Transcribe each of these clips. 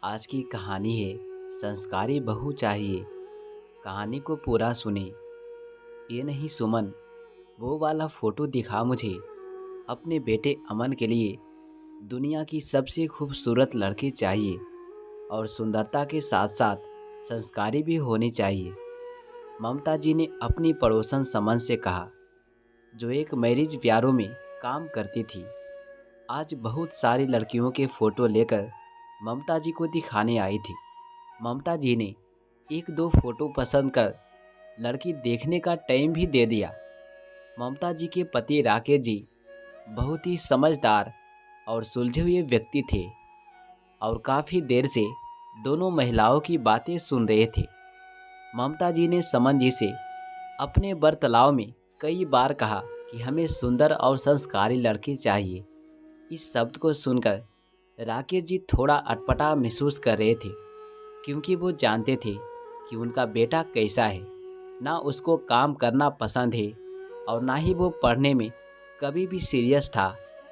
आज की कहानी है संस्कारी बहू चाहिए। कहानी को पूरा सुने। ये नहीं सुमन, वो वाला फोटो दिखा मुझे अपने बेटे अमन के लिए। दुनिया की सबसे खूबसूरत लड़की चाहिए और सुंदरता के साथ साथ संस्कारी भी होनी चाहिए। ममता जी ने अपनी पड़ोसन समन से कहा, जो एक मैरिज ब्यूरो में काम करती थी। आज बहुत सारी लड़कियों के फोटो लेकर ममता जी को दिखाने आई थी। ममता जी ने एक दो फोटो पसंद कर लड़की देखने का टाइम भी दे दिया। ममता जी के पति राकेश जी बहुत ही समझदार और सुलझे हुए व्यक्ति थे और काफ़ी देर से दोनों महिलाओं की बातें सुन रहे थे। ममता जी ने समन जी से अपने वार्तालाप में कई बार कहा कि हमें सुंदर और संस्कारी लड़की चाहिए। इस शब्द को सुनकर राकेश जी थोड़ा अटपटा महसूस कर रहे थे, क्योंकि वो जानते थे कि उनका बेटा कैसा है। ना उसको काम करना पसंद है और ना ही वो पढ़ने में कभी भी सीरियस था।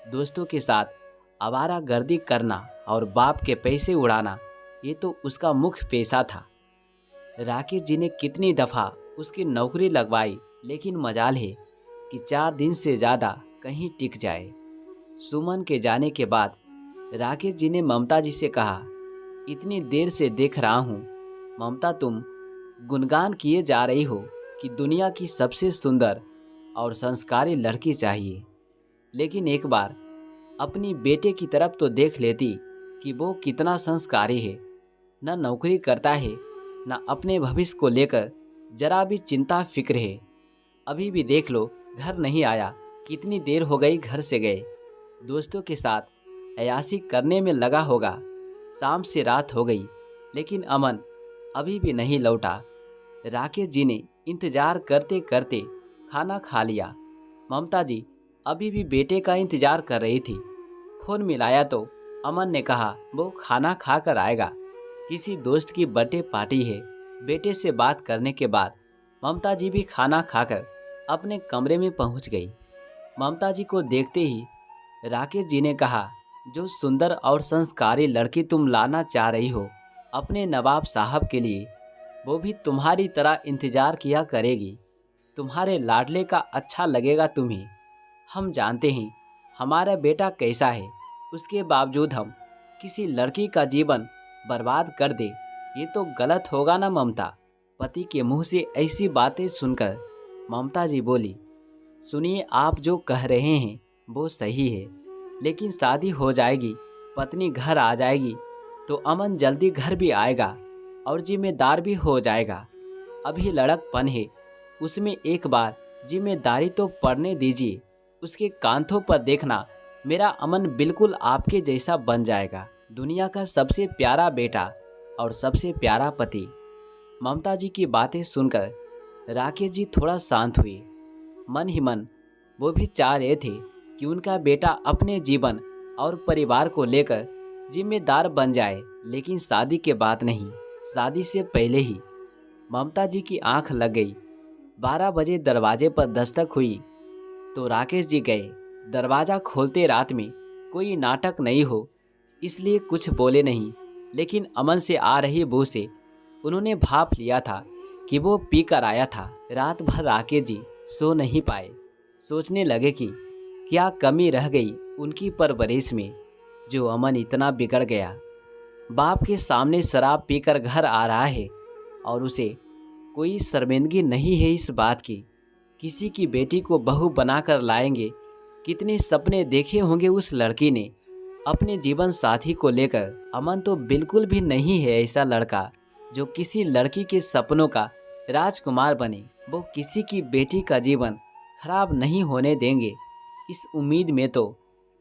दोस्तों के साथ आवारागर्दी करना और बाप के पैसे उड़ाना, ये तो उसका मुख्य पेशा था। राकेश जी ने कितनी दफ़ा उसकी नौकरी लगवाई, लेकिन मजाल है कि 4 दिन से ज़्यादा कहीं टिक जाए। सुमन के जाने के बाद राकेश जी ने ममता जी से कहा, इतनी देर से देख रहा हूँ ममता, तुम गुणगान किए जा रही हो कि दुनिया की सबसे सुंदर और संस्कारी लड़की चाहिए। लेकिन एक बार अपनी बेटे की तरफ तो देख लेती कि वो कितना संस्कारी है। न नौकरी करता है, न अपने भविष्य को लेकर जरा भी चिंता फिक्र है। अभी भी देख लो, घर नहीं आया, कितनी देर हो गई घर से गए। दोस्तों के साथ अयाशी करने में लगा होगा। शाम से रात हो गई, लेकिन अमन अभी भी नहीं लौटा। राकेश जी ने इंतजार करते करते खाना खा लिया। ममता जी अभी भी बेटे का इंतजार कर रही थी। फोन मिलाया तो अमन ने कहा वो खाना खा कर आएगा। किसी दोस्त की बर्थडे पार्टी है। बेटे से बात करने के बाद ममता जी भी खाना खाकर अपने कमरे में पहुंच गई। ममता जी को देखते ही राकेश जी ने कहा, जो सुंदर और संस्कारी लड़की तुम लाना चाह रही हो अपने नवाब साहब के लिए, वो भी तुम्हारी तरह इंतजार किया करेगी। तुम्हारे लाडले का अच्छा लगेगा तुम्हें। हम जानते हैं हमारा बेटा कैसा है, उसके बावजूद हम किसी लड़की का जीवन बर्बाद कर दे, ये तो गलत होगा ना ममता। पति के मुंह से ऐसी बातें सुनकर ममता जी बोली, सुनिए, आप जो कह रहे हैं वो सही है, लेकिन शादी हो जाएगी, पत्नी घर आ जाएगी तो अमन जल्दी घर भी आएगा और जिम्मेदार भी हो जाएगा। अभी लड़कपन है, उसमें एक बार जिम्मेदारी तो पड़ने दीजिए। उसके कांधों पर देखना, मेरा अमन बिल्कुल आपके जैसा बन जाएगा। दुनिया का सबसे प्यारा बेटा और सबसे प्यारा पति। ममता जी की बातें सुनकर राकेश जी थोड़ा शांत हुए। मन ही मन वो भी चाह रहे थे कि उनका बेटा अपने जीवन और परिवार को लेकर जिम्मेदार बन जाए, लेकिन शादी के बाद नहीं, शादी से पहले ही। ममता जी की आंख लग गई। 12 बजे दरवाजे पर दस्तक हुई तो राकेश जी गए। दरवाज़ा खोलते रात में कोई नाटक नहीं हो, इसलिए कुछ बोले नहीं, लेकिन अमन से आ रही बू से उन्होंने भाप लिया था कि वो पी कर आया था। रात भर राकेश जी सो नहीं पाए। सोचने लगे कि क्या कमी रह गई उनकी परवरिश में, जो अमन इतना बिगड़ गया। बाप के सामने शराब पीकर घर आ रहा है और उसे कोई शर्मिंदगी नहीं है इस बात की। किसी की बेटी को बहू बनाकर लाएंगे। कितने सपने देखे होंगे उस लड़की ने अपने जीवन साथी को लेकर। अमन तो बिल्कुल भी नहीं है ऐसा लड़का जो किसी लड़की के सपनों का राजकुमार बने। वो किसी की बेटी का जीवन खराब नहीं होने देंगे। इस उम्मीद में तो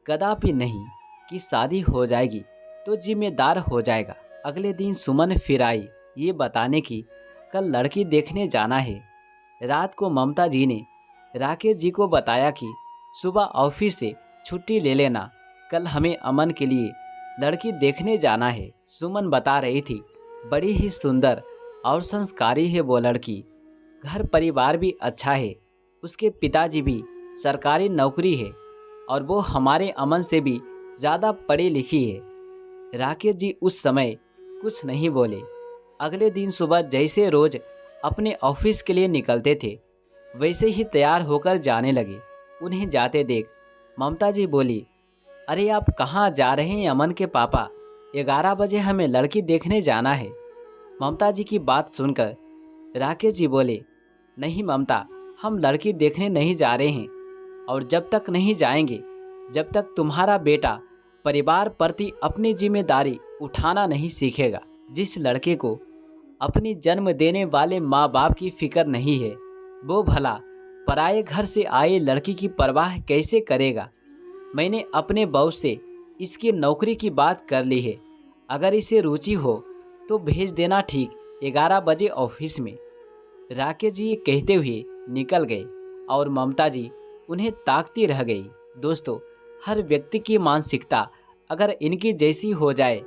कदापि नहीं कि शादी हो जाएगी तो जिम्मेदार हो जाएगा। अगले दिन सुमन फिर आई ये बताने की कल लड़की देखने जाना है। रात को ममता जी ने राकेश जी को बताया कि सुबह ऑफिस से छुट्टी ले लेना, कल हमें अमन के लिए लड़की देखने जाना है। सुमन बता रही थी, बड़ी ही सुंदर और संस्कारी है वो लड़की। घर परिवार भी अच्छा है, उसके पिताजी भी सरकारी नौकरी है और वो हमारे अमन से भी ज़्यादा पढ़ी लिखी है। राकेश जी उस समय कुछ नहीं बोले। अगले दिन सुबह जैसे रोज अपने ऑफिस के लिए निकलते थे वैसे ही तैयार होकर जाने लगे। उन्हें जाते देख ममता जी बोली, अरे आप कहाँ जा रहे हैं अमन के पापा? 11 बजे हमें लड़की देखने जाना है। ममता जी की बात सुनकर राकेश जी बोले, नहीं ममता, हम लड़की देखने नहीं जा रहे हैं और जब तक नहीं जाएंगे जब तक तुम्हारा बेटा परिवार प्रति अपनी जिम्मेदारी उठाना नहीं सीखेगा। जिस लड़के को अपनी जन्म देने वाले माँ बाप की फिक्र नहीं है वो भला पराये घर से आए लड़की की परवाह कैसे करेगा। मैंने अपने बॉस से इसकी नौकरी की बात कर ली है, अगर इसे रुचि हो तो भेज देना ठीक 11 बजे ऑफिस में। राकेश जी ये कहते हुए निकल गए और ममता जी उन्हें ताकती रह गई। दोस्तों, हर व्यक्ति की मानसिकता अगर इनकी जैसी हो जाए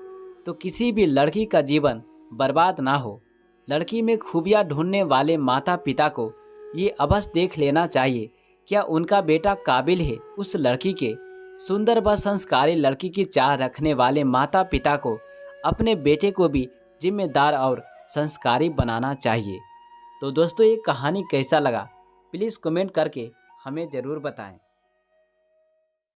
तो किसी भी लड़की का जीवन बर्बाद ना हो। लड़की में खूबियाँ ढूंढने वाले माता पिता को ये अवश्य देख लेना चाहिए क्या उनका बेटा काबिल है उस लड़की के। सुंदर व संस्कारी लड़की की चाह रखने वाले माता पिता को अपने बेटे को भी जिम्मेदार और संस्कारी बनाना चाहिए। तो दोस्तों, ये कहानी कैसा लगा प्लीज़ कमेंट करके हमें ज़रूर बताएं।